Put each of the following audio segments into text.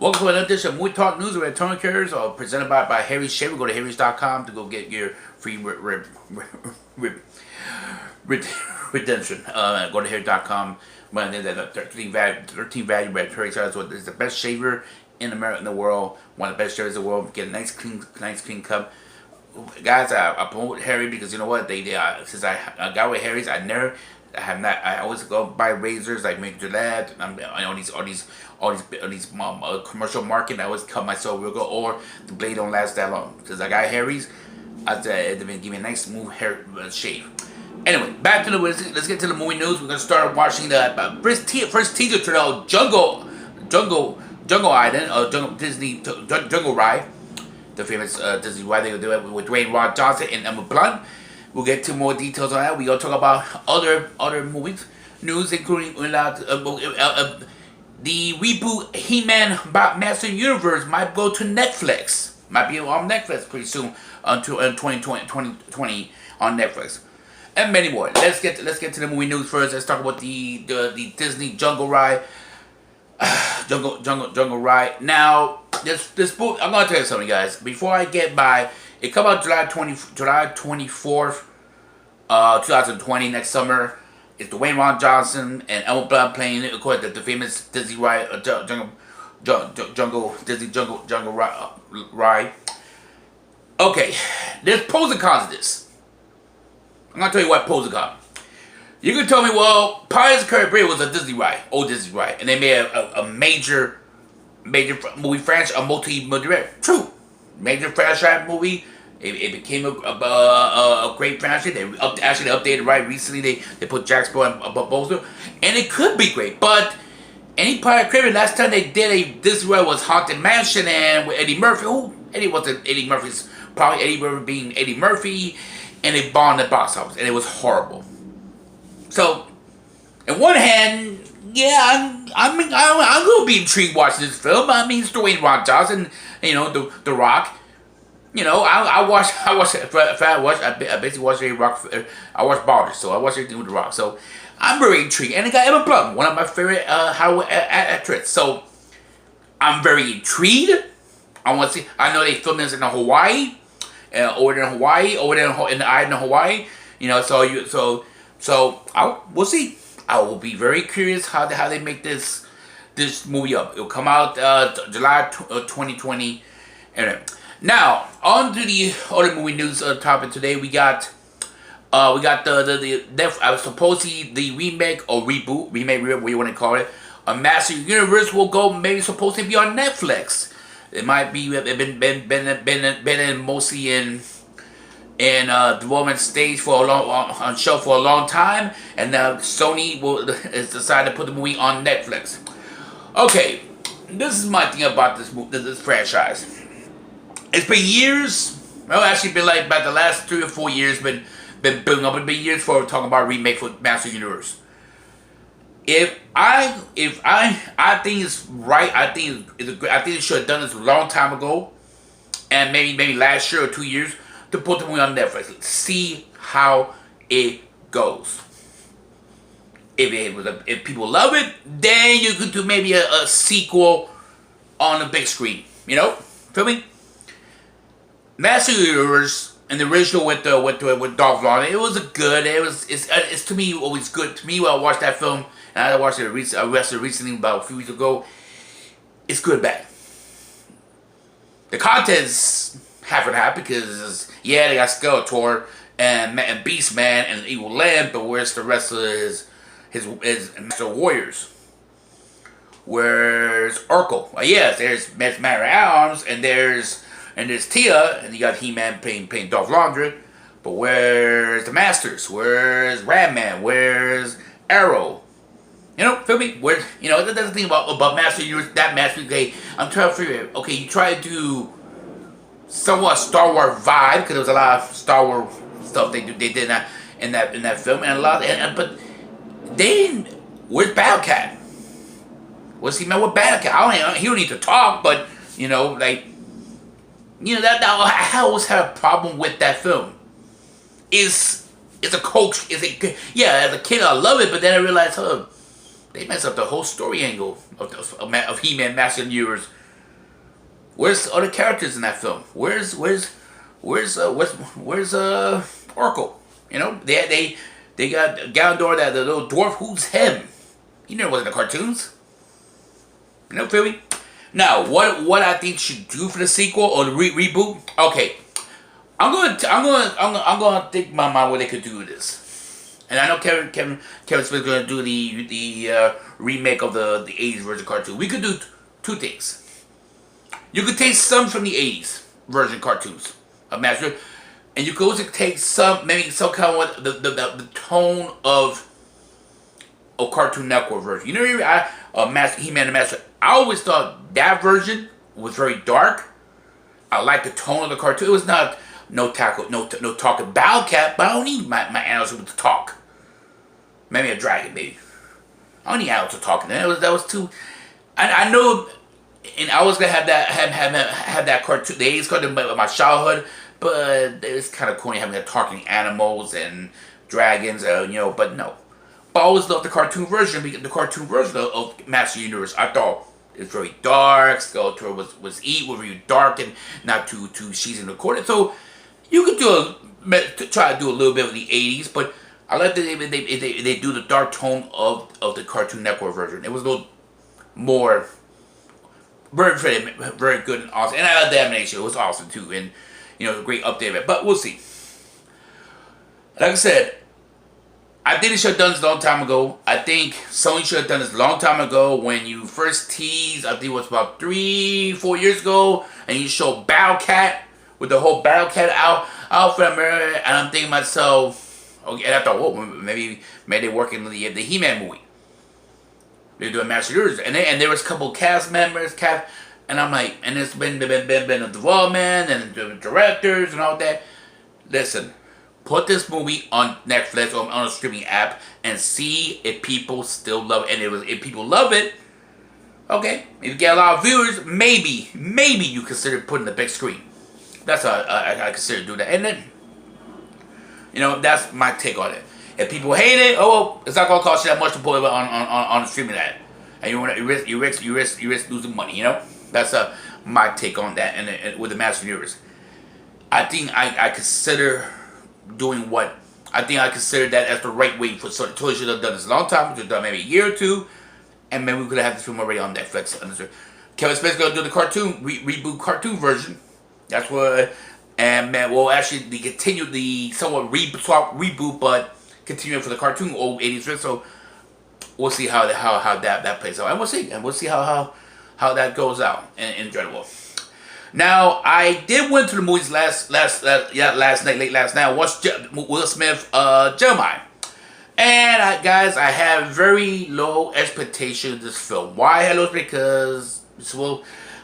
Welcome to another edition of Movie Talk News with Antonio Gutierrez, presented by Harry's Shaver. Go to harrys.com to go get your free redemption. Go to harrys.com. When that 13 value red Harry's is the best shaver in America, in the world. One of the best shavers in the world. Get a nice clean cut. Guys, I promote Harry because you know what since I got with Harry's, I always go buy razors like make Gillette. All these commercial market. I always cut myself real good, or the blade don't last that long. Because I got Harry's, I said it give me a nice smooth hair shave. Anyway, back to let's get to the movie news. We're gonna start watching the first teaser trailer, Jungle Island, Disney Jungle Ride, the famous Disney ride. They do it with Dwayne Rock Johnson and Emma Blunt. We'll get to more details on that. We're going to talk about other movies, news, including the reboot He-Man Master Universe might go to Netflix. Might be on Netflix pretty soon until 2020 on Netflix. And many more. Let's get to the movie news first. Let's talk about the Disney Jungle Ride. Jungle Ride. Now, this book, I'm going to tell you something, guys. Before I get by, it come out July 24th, 2020, next summer. It's Dwayne Rock Johnson and Emma Blunt playing it, of course, the famous Disney ride, Jungle Ride. Okay, there's pros and cons to this. I'm gonna tell you what pros and cons. You can tell me, well, Pirates of the Caribbean was a Disney ride, old Disney ride, and they made a major movie franchise, a multi-movie. True. Major franchise movie. It became a great franchise. They actually updated right recently. They put Jack Sparrow and Bowser, and it could be great. But any Pirate of the Caribbean, last time they did this was Haunted Mansion and with Eddie Murphy. Eddie wasn't Eddie Murphy's, probably Eddie Murphy being Eddie Murphy, and they bombed the box office, and it was horrible. So, on one hand, yeah, I'm gonna be intrigued watching this film. I mean, it's Dwayne Rock Johnson, you know, the Rock. You know, I basically watched a Rock. I watched Ballers, so I watched everything with the Rock. So I'm very intrigued, and it got Emma Blunt, one of my favorite Hollywood actresses. So I'm very intrigued. I want to see. I know they filmed this in Hawaii, over there in the island of Hawaii. You know, we'll see. I will be very curious how they make this movie up. It'll come out July 2020. Anyway, now on to the other movie news topic today. We got supposedly the remake or reboot, whatever you want to call it. A Master Universe will go maybe supposed to be on Netflix. It might be been mostly in development stage for on show for a long time, and now Sony has decided to put the movie on Netflix. Okay, this is my thing about this franchise. It's been years. Well, actually, been like about the last 3 or 4 years. Been building up. It's been years for talking about a remake for Master Universe. I think it's right. I think they should have done this a long time ago, and maybe last year or 2 years, to put the movie on Netflix. See how it goes. If people love it, then you could do maybe a sequel on the big screen. You know, feel me? Master Universe and the original with Dolph Lundgren, it was good. It's to me always good. To me, when I watched that film, and I watched it recently about a few weeks ago, it's good bad. The content's half and half because they got Skeletor and Beastman and Evil Lamb, but where's the rest of his Master Warriors? Where's Urkel? Well, yes, there's Man at Arms and there's Tia, and you got He-Man playing Dolph Lundgren. But where's the Masters? Where's Ram-Man? Where's Arrow? You know, feel me? Where, you know, that's the thing about Master Universe. That Master, okay, I'm trying to figure it. Okay, you try to do somewhat Star Wars vibe, because there was a lot of Star Wars stuff they did in that film, and a lot. But then where's Battle Cat? What's he meant with Battle Cat? He don't need to talk, but you know, like. You know, I always had a problem with that film. It's a coach. As a kid I love it, but then I realized, they messed up the whole story angle of He-Man Master Universe Where's other characters in that film? Where's Oracle? You know, they got Ganondorf, that the little dwarf. Who's him? He never was in the cartoons. You know, feel me? Now, what I think should do for the sequel or the reboot? Okay, I'm gonna think my mind what they could do with this. And I know Kevin Smith's gonna do the remake of the '80s version cartoon. We could do two things. You could take some from the '80s version cartoons of Master, and you could also take maybe some kind of the tone of a Cartoon Network version. You know, He-Man and Master. I always thought that version was very dark. I like the tone of the cartoon. It was not no talking Battle Cat, but I don't need my animals to talk. Maybe a dragon, maybe. I don't need animals to talk. That was too. I know, and I was gonna have that cartoon, the '80s cartoon, but my childhood. But it's kind of corny having talking animals and dragons, But no. But I always loved the cartoon version because the cartoon version of Master Universe, I thought it was very dark. Skeletor was very dark and not too cheesy and recorded. So you could try to do a little bit of the '80s, but I like that they do the dark tone of the Cartoon Network version. It was a little more very good and awesome. And I love the animation; it was awesome too, and a great update of it. But we'll see. Like I said, I think they should have done this a long time ago. I think Sony should have done this a long time ago when you first teased, I think it was about 3-4 years ago, and you showed Battle Cat with the whole Battle Cat outfit. And I'm thinking to myself, okay, and I thought, whoa, maybe they're working on the He-Man movie. They're doing Master Universe. And there was a couple cast members, and I'm like, and it's been a development and the directors and all that. Listen. Put this movie on Netflix or on a streaming app and see if people still love it. And if people love it, okay, if you get a lot of viewers, maybe you consider putting the big screen. That's how I consider doing that. And then, that's my take on it. If people hate it, oh well, it's not gonna cost you that much to put it on a streaming app, and you risk losing money. That's my take on that. And with the Master Universe, I think I consider doing what I think I consider that as the right way for Sony should have done this a long time. Should have done maybe a year or two, and maybe we could have this film already on Netflix. Kevin Smith's gonna do the cartoon reboot cartoon version. That's what, and man, well actually they continue the somewhat reboot, but continue for the cartoon old '80s. So we'll see how that plays out, and we'll see how that goes out in general. Now, I did went to the movies late last night. I watched Will Smith, Gemini. And guys, I have very low expectations of this film. Why I low? Because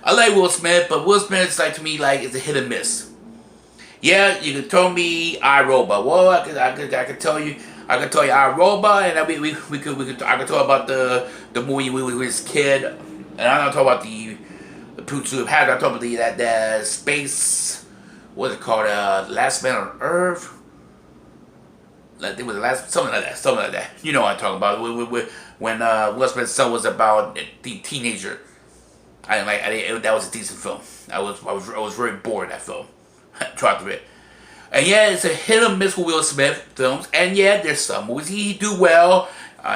I like Will Smith, but Will Smith is to me it's a hit or miss. Yeah, you can tell me iRobot. Well, I can tell you iRobot, and I can talk about the movie with his kid, and I'm not talking about the Pursuit of Happiness. I'm talking about that space. What's it called? Last Man on Earth. Like it was something like that. You know what I'm talking about? When Will Smith's son was about the teenager. That was a decent film. I was very bored in that film. Tried to read. And yeah, it's a hit or miss with Will Smith films. And yeah, there's some movies he do well.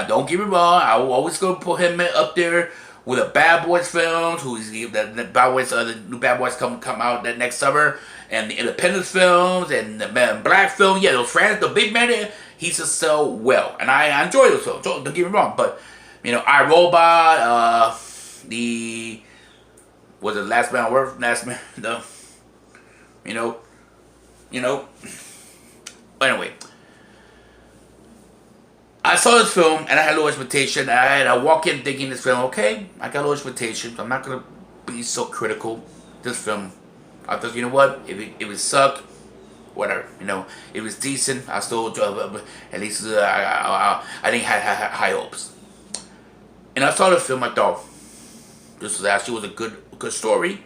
Don't get me wrong. I will always go put him up there with the Bad Boys films. The Bad Boys, the new Bad Boys come out that next summer, and the Independence films and the Man in Black film. Yeah, those fans, the big man, he just sell well, and I enjoy those films. Don't get me wrong, but iRobot, was it Last Man on Earth? Anyway, I saw this film and I had low expectation. I walk in thinking this film, okay, I got low expectations. I'm not gonna be so critical. This film, I thought, you know what? If it sucked, whatever. It was decent. I still at least I didn't have high hopes. And I saw the film. I thought this was a good story.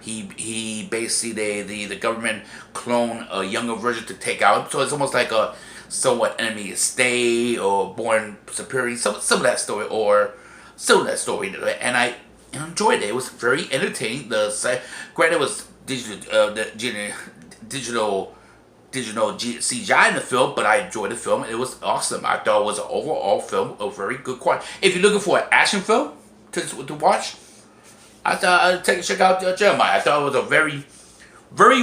He basically the government cloned a younger version to take out. So it's almost like a somewhat enemy stay or born superior. Some of that story or some of that story. And and enjoyed it. It was very entertaining. Granted, it was digital CGI in the film, but I enjoyed the film. It was awesome. I thought it was an overall film of very good quality. If you're looking for an action film to watch, I thought I'd check out Jeremiah. I thought it was a very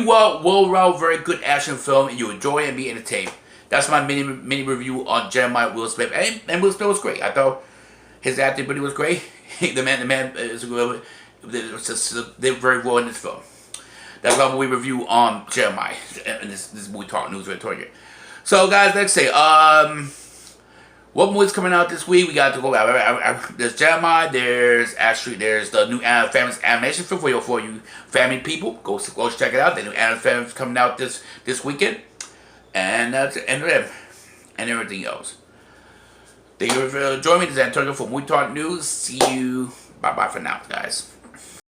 well-rounded, very good action film, and you enjoy it and be entertained. That's my mini review on Jeremiah Will Smith, and Will Smith was great. I thought his acting ability was great. the man is good. They're very well in this film. That's my movie review on Jeremiah, and this movie talk news with Antonio. So guys, let's say what movie's coming out this week? We got to go out. There's Jeremiah. There's the new Famous animation film for you family people. Go check it out. The new animation film coming out this weekend, and everything else. Thank you for joining me. This is Antonio for Movie Talk News. See you. Bye for now, guys.